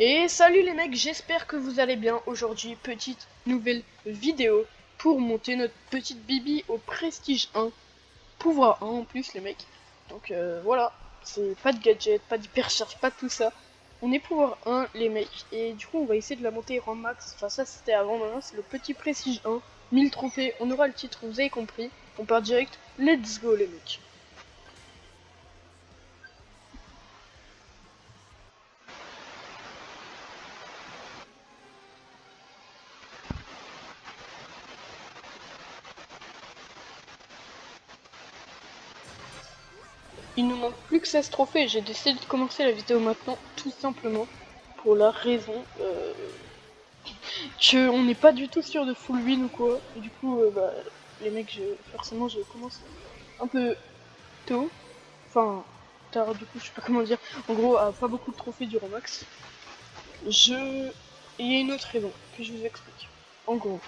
Et salut les mecs, j'espère que vous allez bien. Aujourd'hui, petite nouvelle vidéo pour monter notre petite Bibi au Prestige 1. Pouvoir 1 en plus les mecs. Donc voilà, c'est pas de gadget, pas d'hypercharge, pas de tout ça. On est pouvoir 1 les mecs. Et du coup on va essayer de la monter en max. Enfin ça c'était avant, maintenant c'est le petit Prestige 1. 1000 trophées, on aura le titre, vous avez compris. On part direct, let's go les mecs. Il nous manque plus que 16 trophées. J'ai décidé de commencer la vidéo maintenant, tout simplement, pour la raison que on n'est pas du tout sûr de full win ou quoi. Et du coup, bah, les mecs, forcément, je commence un peu tôt. Enfin, tard, du coup, je sais pas comment dire. En gros, à pas beaucoup de trophées du Romax. Je... Il y a une autre raison que je vous explique. En gros,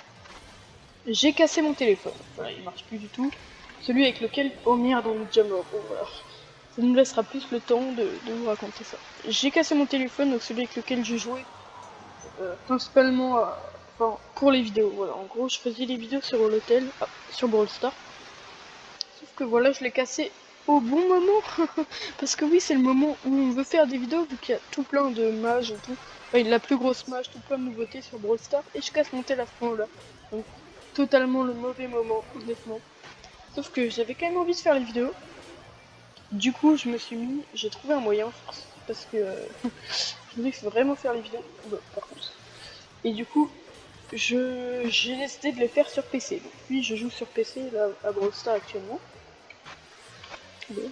j'ai cassé mon téléphone. Voilà, il marche plus du tout. Celui avec lequel... Oh merde, on est déjà mort. Oh, voilà. Ça nous laissera plus le temps de vous raconter ça. J'ai cassé mon téléphone, donc celui avec lequel je jouais principalement enfin, pour les vidéos. Voilà, en gros, je faisais les vidéos sur l'hôtel, sur Brawl Stars. Sauf que voilà, je l'ai cassé au bon moment. Parce que oui, c'est le moment où on veut faire des vidéos, vu qu'il y a tout plein de mages et tout. Enfin, la plus grosse mage, tout plein de nouveautés sur Brawl Stars. Et je casse mon téléphone là. Donc, totalement le mauvais moment, honnêtement. Sauf que j'avais quand même envie de faire les vidéos. Du coup, j'ai trouvé un moyen, parce que je voulais vraiment faire les vidéos, bah, par contre. Et du coup, j'ai décidé de les faire sur PC. Donc, puis je joue sur PC là à Brawl Stars actuellement. Bon,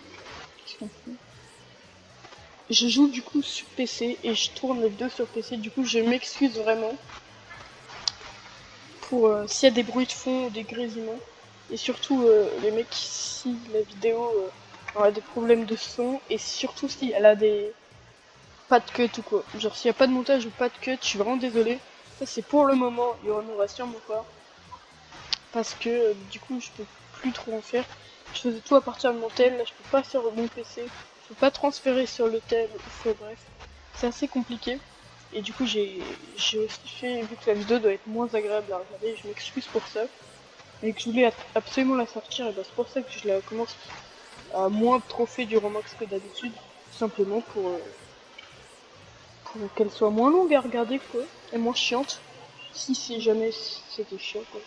qu'est-ce qu'on fait ? Je joue du coup sur PC et je tourne les deux sur PC. Du coup, je m'excuse vraiment pour s'il y a des bruits de fond ou des grésillements. Et surtout, les mecs, si la vidéo aura des problèmes de son et surtout si elle a des pas de cut ou quoi. Genre s'il n'y a pas de montage ou pas de cut, je suis vraiment désolée. Ça c'est pour le moment, il y aura sûrement pas. Parce que du coup je peux plus trop en faire. Je faisais tout à partir de mon tel, là je peux pas sur mon PC. Je peux pas transférer sur le tel, enfin bref. C'est assez compliqué. Et du coup j'ai aussi fait, vu que la vidéo doit être moins agréable à regarder, je m'excuse pour ça. Et que je voulais absolument la sortir, et bah c'est pour ça que je la commence à moins de trophées du Romax que d'habitude. Tout simplement pour qu'elle soit moins longue à regarder quoi, et moins chiante, si jamais c'était chiant quoi.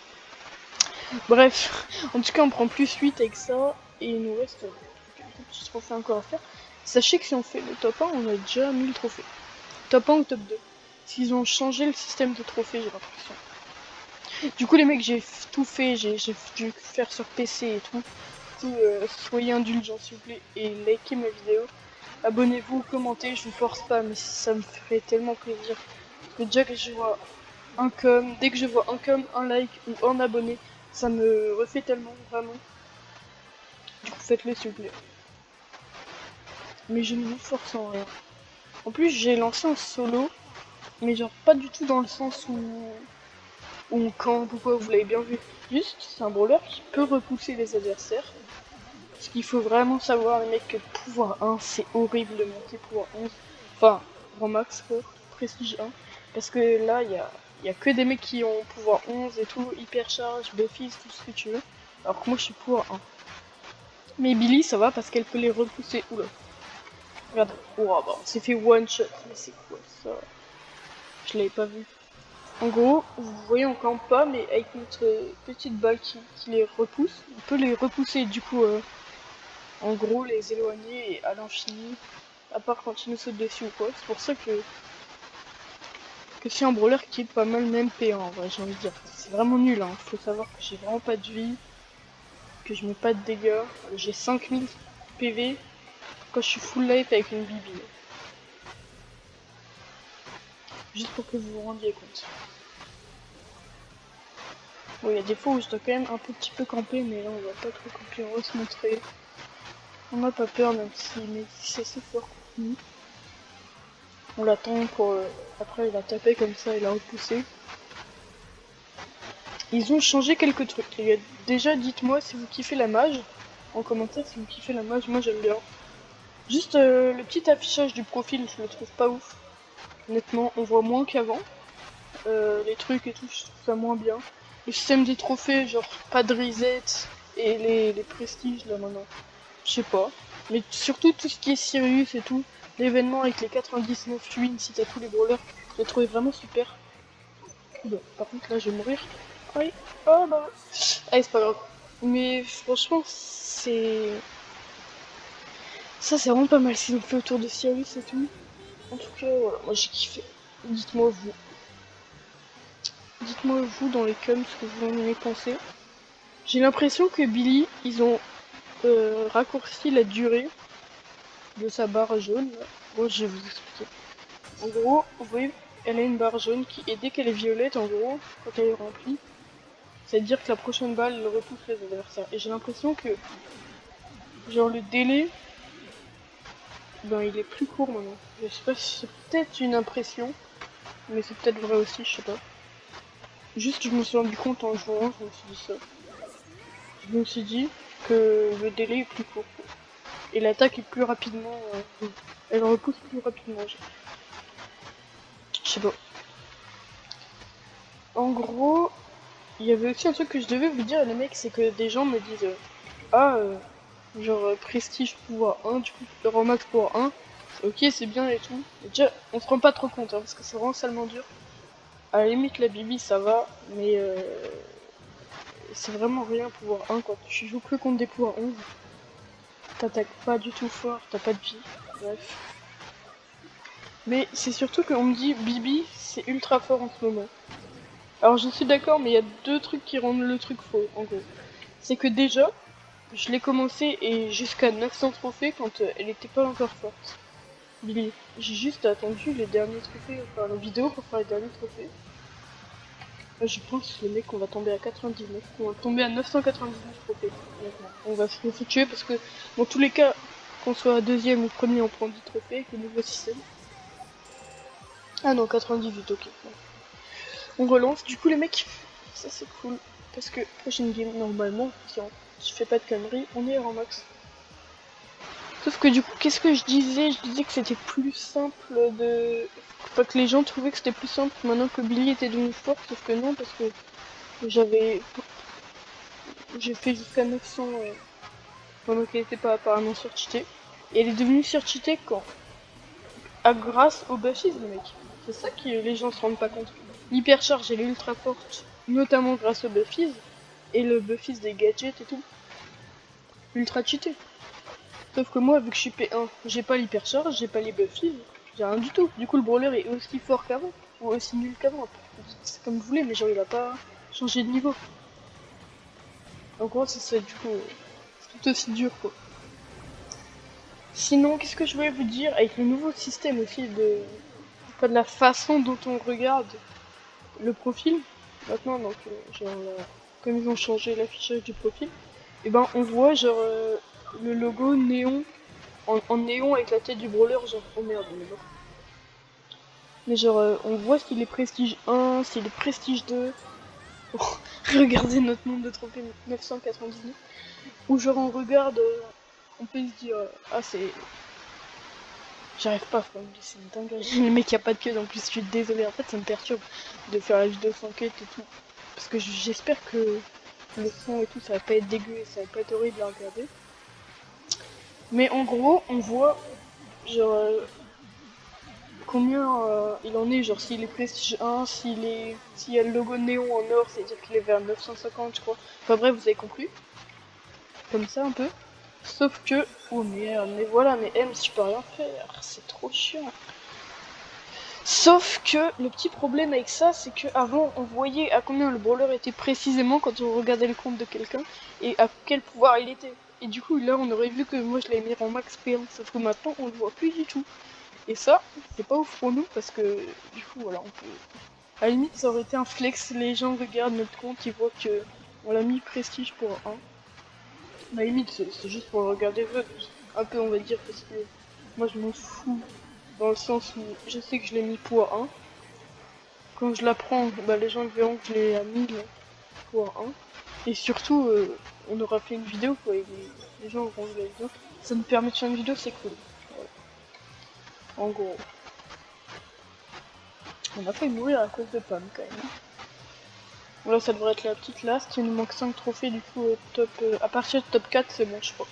Bref, en tout cas on prend plus 8 avec ça, et il nous reste quelques petits trophées encore à faire. Sachez que si on fait le top 1, on a déjà 1000 trophées. Top 1 ou top 2. S'ils ont changé le système de trophées, j'ai l'impression. Du coup les mecs, j'ai tout fait, j'ai dû faire sur PC et tout. Du coup, soyez indulgents s'il vous plaît, et likez ma vidéo. Abonnez-vous, commentez, je vous force pas, mais ça me fait tellement plaisir. Parce que déjà que je vois un com, dès que je vois un com, un like ou un abonné, ça me refait tellement, vraiment. Du coup, faites-le s'il vous plaît. Mais je ne vous force en rien. En plus, j'ai lancé en solo, mais genre pas du tout dans le sens où on campe ou quoi, vous l'avez bien vu. Juste, c'est un brawler qui peut repousser les adversaires. Parce qu'il faut vraiment savoir, les mecs, que pouvoir 1, c'est horrible de monter pouvoir 11. Enfin, grand max, quoi, prestige 1. Parce que là, y a que des mecs qui ont pouvoir 11 et tout, hyper charge, d'office, tout ce que tu veux. Alors que moi, je suis pouvoir 1. Mais Billy, ça va parce qu'elle peut les repousser. Oula. Regarde. Oh, bah, on s'est fait one shot. Mais c'est quoi ça? Je l'avais pas vu. En gros, vous voyez, on campe pas, mais avec notre petite balle qui les repousse, on peut les repousser. Du coup, en gros, les éloigner à l'infini, à part quand ils nous sautent dessus ou quoi. C'est pour ça que c'est un brawler qui est pas mal même P1 en vrai, j'ai envie de dire. C'est vraiment nul, hein. Faut savoir que j'ai vraiment pas de vie, que je mets pas de dégâts. J'ai 5000 PV quand je suis full life avec une Bibi. Juste pour que vous vous rendiez compte. Bon, il y a des fois où je dois quand même un petit peu camper, mais là on va pas trop camper, on va se montrer. On n'a pas peur, même si c'est assez fort contre nous. On l'attend pour... après il a tapé comme ça, il a repoussé. Ils ont changé quelques trucs, les gars. Déjà, dites-moi si vous kiffez la mage. En commentaire, si vous kiffez la mage, moi j'aime bien. Juste le petit affichage du profil, je le trouve pas ouf. Honnêtement, on voit moins qu'avant. Les trucs et tout, je trouve ça moins bien. Le système des trophées, genre pas de reset, et les prestiges là maintenant, je sais pas. Mais surtout tout ce qui est Sirius et tout, l'événement avec les 99 wins si t'as tous les brawlers, je l'ai trouvé vraiment super. Bah, par contre là je vais mourir. Oui, oh bah. Allez, c'est pas grave. Mais franchement, ça c'est vraiment pas mal s'ils ont fait autour de Sirius et tout. En tout cas, voilà, moi j'ai kiffé. Dites-moi vous. Dites-moi vous dans les coms ce que vous en avez pensé. J'ai l'impression que Billy, ils ont raccourci la durée de sa barre jaune. Bon, je vais vous expliquer. En gros, vous voyez, elle a une barre jaune qui, et dès qu'elle est violette, en gros, quand elle est remplie, ça veut dire que la prochaine balle elle repousse les adversaires. Et j'ai l'impression que, genre, le délai, ben, il est plus court maintenant. Je sais pas si c'est peut-être une impression, mais c'est peut-être vrai aussi, je sais pas. Juste, je me suis rendu compte en jouant, je me suis dit ça. Je me suis dit que le délai est plus court. Et l'attaque est plus rapidement... elle repousse plus rapidement. Je sais pas. En gros, il y avait aussi un truc que je devais vous dire, les mecs, c'est que des gens me disent ah, genre prestige pouvoir 1, du coup, leur max pouvoir 1, ok, c'est bien et tout. Et déjà, on se rend pas trop compte, hein, parce que c'est vraiment salement dur. À la limite, la Bibi, ça va, mais c'est vraiment rien pouvoir 1, quoi. Tu joues que contre des pouvoirs 11. T'attaques pas du tout fort, t'as pas de vie. Bref. Mais c'est surtout qu'on me dit Bibi, c'est ultra fort en ce moment. Alors je suis d'accord, mais il y a deux trucs qui rendent le truc faux, en gros. C'est que déjà, je l'ai commencé et jusqu'à 900 trophées quand elle était pas encore forte. Billy, j'ai juste attendu les derniers trophées, enfin la vidéo pour faire les derniers trophées. Là, je pense les mecs qu'on va tomber à 99, qu'on va tomber à 999 trophées. On va se tuer parce que dans tous les cas, qu'on soit deuxième ou premier, on prend 10 trophées avec le nouveau système. Ah non, 98, ok. On relance, du coup les mecs, ça c'est cool. Parce que prochaine game, normalement, si je fais pas de conneries, on est en max. Sauf que du coup, qu'est-ce que je disais? Je disais que c'était plus simple de... Enfin, que les gens trouvaient que c'était plus simple maintenant que Billy était devenu fort, sauf que non, parce que j'ai fait jusqu'à 900 pendant qu'elle était pas apparemment surcheatée. Et elle est devenue surcheatée quand? Grâce au buffisme, les mecs. C'est ça que les gens se rendent pas compte. L'hypercharge, elle est ultra forte, notamment grâce au buffisme, et le buffisme des gadgets et tout. Ultra cheaté. Sauf que moi, vu que je suis P1, j'ai pas l'hypercharge, j'ai pas les buffs, j'ai rien du tout. Du coup, le brawler est aussi fort qu'avant, ou aussi nul qu'avant. C'est comme vous voulez, mais genre, il a pas changé de niveau. En gros, c'est du coup, c'est tout aussi dur, quoi. Sinon, qu'est-ce que je voulais vous dire avec le nouveau système aussi pas de la façon dont on regarde le profil. Maintenant, donc, genre, comme ils ont changé l'affichage du profil, et ben, on voit genre le logo néon en néon avec la tête du brawler, genre, oh merde, on est mort. Mais genre, on voit s'il est prestige 1, s'il est prestige 2. Oh, regardez notre nombre de trophées, 999. Ou genre, on regarde, on peut se dire, ah, c'est... J'arrive pas, c'est une dinguerie. Le mec, y a pas de queue, en plus, je suis désolée. En fait, ça me perturbe de faire la vidéo sans queue et tout. Parce que j'espère que le son et tout, ça va pas être dégueu et ça va pas être horrible à regarder. Mais en gros, on voit, genre... combien il en est, genre s'il est prestige 1, s'il y a le logo néon en or, c'est-à-dire qu'il est vers 950 je crois. Enfin bref, vous avez compris. Comme ça un peu. Sauf que... Oh merde, mais voilà, mais M, je peux rien faire, c'est trop chiant. Sauf que le petit problème avec ça, c'est que avant on voyait à combien le brawler était précisément quand on regardait le compte de quelqu'un et à quel pouvoir il était. Et du coup là on aurait vu que moi je l'avais mis en max P1, sauf que maintenant on le voit plus du tout. Et ça, c'est pas ouf pour nous parce que du coup voilà on peut. À la limite ça aurait été un flex, les gens regardent notre compte, ils voient que on l'a mis prestige pour 1. À la limite c'est juste pour le regarder un peu on va dire parce que moi je m'en fous. Dans le sens où je sais que je l'ai mis pour 1. Quand je la prends, bah, les gens verront que je l'ai à 1000 pour 1. Et surtout, on aura fait une vidéo quoi, et les gens auront vu la vidéo. Ça nous permet de faire une vidéo, c'est cool. Voilà. En gros. On a failli mourir à cause de Pam quand même. Là ça devrait être la petite last, il nous manque 5 trophées du coup top, à partir du top 4 c'est bon je crois.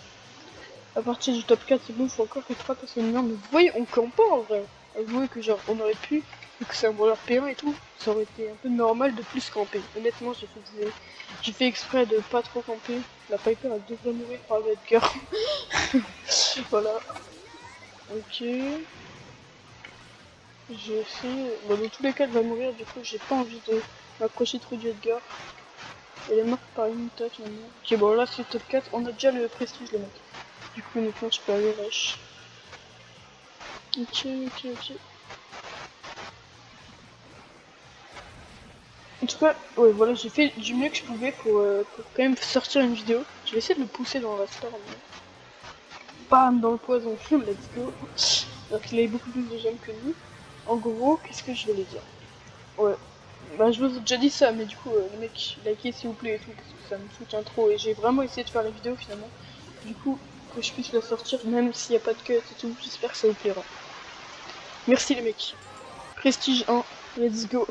À partir du top 4 c'est bon, il faut encore que 3 personnes meurent, mais vous voyez on campe pas en vrai. Avouez que genre on aurait pu, vu que c'est un brawler P1 et tout, ça aurait été un peu normal de plus camper. Honnêtement j'ai fait exprès de pas trop camper. La Piper elle devrait mourir par le Edgar. Voilà. Ok. J'ai fait... Bon, dans tous les cas elle va mourir, du coup j'ai pas envie de m'approcher trop du Edgar. Elle est morte par une touch maintenant. Ok bon là c'est top 4, on a déjà le prestige les mecs. Du coup maintenant je peux aller rush. Ok. En tout cas, ouais voilà, j'ai fait du mieux que je pouvais pour quand même sortir une vidéo. Je vais essayer de le pousser dans la star. Bam dans le poison, let's go. Alors qu'il avait beaucoup plus de gemmes que nous. En gros, qu'est-ce que je voulais dire? Ouais. Bah je vous ai déjà dit ça, mais du coup les mecs, likez s'il vous plaît et tout, parce que ça me soutient trop. Et j'ai vraiment essayé de faire la vidéo finalement. Du coup, que je puisse la sortir, même s'il n'y a pas de cut et tout, j'espère que ça vous plaira. Merci les mecs. Prestige 1, let's go.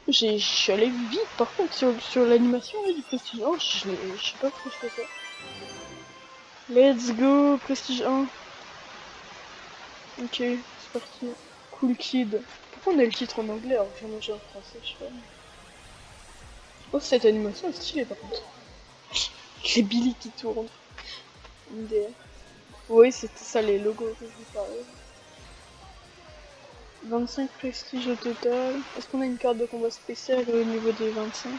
Je suis allé vite par contre sur l'animation du Prestige 1, je sais pas pourquoi je fais ça. Let's go, Prestige 1. Ok, c'est parti. Cool Kid. Pourquoi on a le titre en anglais alors que j'ai mangé en français, je sais pas. Oh, cette animation est stylée par contre. Les Billy qui tournent. MDR. Oui, c'était ça les logos que je vous parlais. 25 prestiges au total. Est-ce qu'on a une carte de combat spéciale au niveau des 25?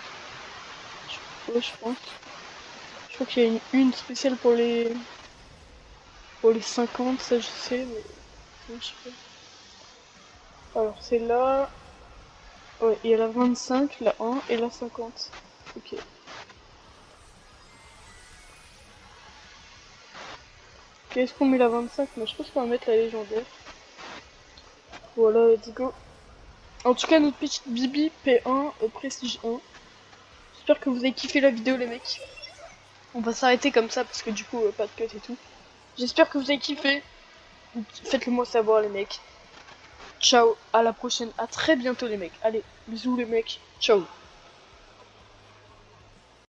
Ouais, je pense. Je crois qu'il y a une spéciale pour les 50, ça je sais, mais je sais pas. Alors c'est là. Ouais, il y a la 25, la 1 et la 50. Ok. Ok, est-ce qu'on met la 25? Mais je pense qu'on va mettre la légendaire. Voilà, let's go. En tout cas, notre petite Bibi P1 Prestige 1. J'espère que vous avez kiffé la vidéo, les mecs. On va s'arrêter comme ça parce que du coup, pas de cut et tout. J'espère que vous avez kiffé. Faites-le moi savoir, les mecs. Ciao, à la prochaine. À très bientôt, les mecs. Allez, bisous, les mecs. Ciao.